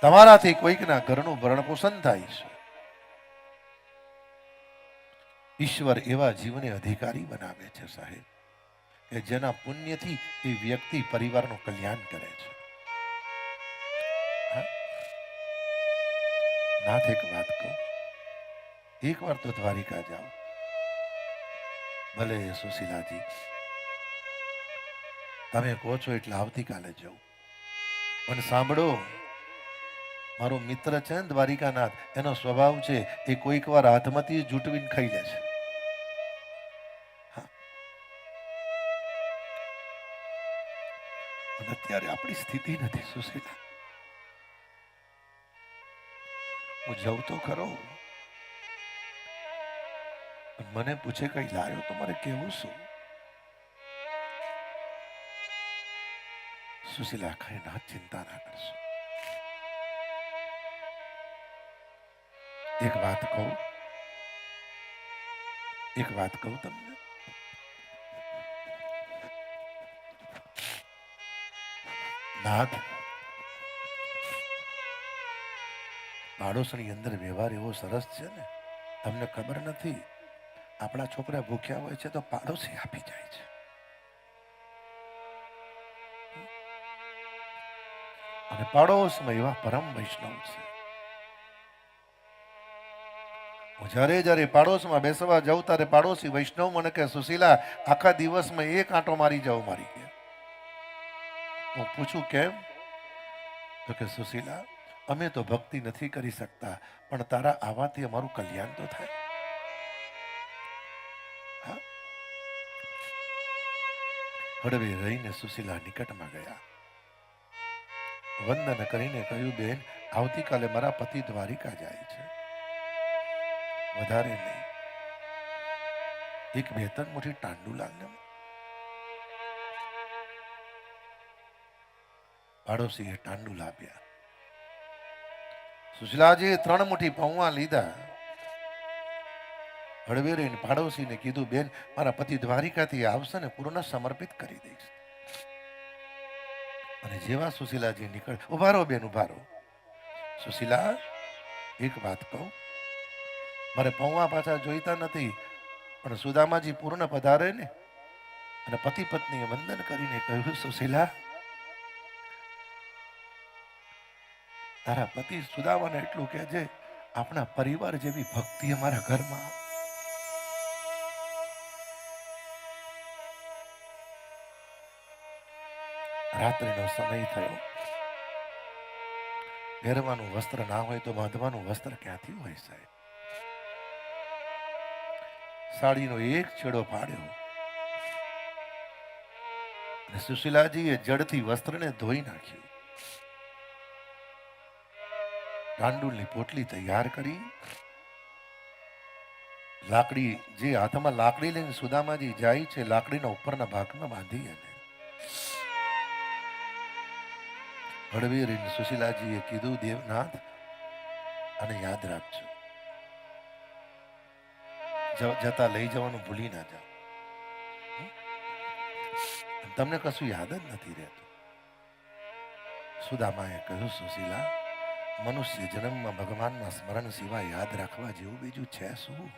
તમારાથી કોઈકના ઘરનું ભરણ પોષણ થાય છે. ઈશ્વર એવા જીવને અધિકારી બનાવે છે સાહેબ, કે જેના પુણ્યથી એ વ્યક્તિ પરિવારનું કલ્યાણ કરે છે. નાથ એક વાત કહું, એક વાર તો દ્વારિકા જાઓ. ભલે સુશીલાજી તમે કહો છો એટલે આવતીકાલે જવું, પણ સાંભળો, મારો મિત્ર છે ને દ્વારિકાનાથ, એનો સ્વભાવ છે એ કોઈક વાર હાથમાંથી જૂટવીને ખાઈ લે છે. અત્યારે આપણી સ્થિતિ નથી સુશીલા. હું જઉં તો ખરો, મને પૂછે કઈ લાયો તો મારે કેવું શું? સુશીલા કઈ ના, ચિંતા ના કરશો. એક વાત કહું તમને. નાથ, પાડોશની અંદર વ્યવહાર એવો સરસ છે ને, તમને ખબર નથી. આપણા છોકરા ભૂખ્યા હોય છે તો પાડોશી આપી જાય છે. અને પાડોશમાં એવા પરમ વૈષ્ણવ છે. હું જ્યારે પાડોશમાં બેસવા જાઉં ત્યારે પાડોશી વૈષ્ણવ મને કહે, સુશીલા આખા દિવસમાં એક આંટો મારી જાઉં મારી કે. હું પૂછું કેમ? તો કે સુશીલા, અમે તો ભક્તિ નથી કરી શકતા, પણ તારા આવાથી અમારું કલ્યાણ તો થાય. હળવે રહીને સુશીલા નિકટમાં ગયા. વંદન કરીને કહ્યું, બેન આવતીકાલે મારા પતિ દ્વારિકા જાય છે, વધારે નહીં, એક બે ત્રણ મુઠ્ઠી તાંડુલાને. પાડોશીએ તાંડુલ આપ્યા. સુશીલાજીએ 3 મુઠ્ઠી પૌવા લીધા. હળવે રહીને પાડોશીને કીધું, બેન મારા પતિ દ્વારિકાથી આવશે ને પૂર્ણ સમર્પિત કરી દઈશ. અને જેવા સુશીલાજી નીકળ, ઉભા રહો બેન, ઉભા રહો. સુશીલા એક વાત કહું, મારે પૌવા પાછા જોઈતા નથી, પણ સુદામાજી પૂર્ણ પધારે ને. અને પતિ પત્નીએ વંદન કરીને કહ્યું, સુશીલા તારા પતિ સુદામાને એટલું કહેજે, આપણા પરિવાર જેવી ભક્તિ અમારા ઘરમાં. રાત્રિનો સમય થયો. પહેરવાનું વસ્ત્ર ના હોય તો બાંધવાનું વસ્ત્ર ક્યાંથી હોય સાહેબ? સાડીનો એક છેડો પાડ્યો અને સુશીલાજીએ જડથી વસ્ત્રને ધોઈ નાખ્યું. તાંડુલની પોટલી તૈયાર કરી. લાકડી, જે હાથમાં લાકડી લઈને સુદામાજી જાય છે, લાકડીના ઉપરના ભાગમાં બાંધી અને હળવે રહીને સુશીલાજીએ કીધું, દેવનાથ અને યાદ રાખજો, જતા લઈ જવાનું ભૂલી ના જાઓ. તમને કશું યાદ જ નથી રહેતું. સુદામાએ કહ્યું, સુશીલા મનુષ્ય જન્મમાં ભગવાનના સ્મરણ સિવાય યાદ રાખવા જેવું બીજું છે શું?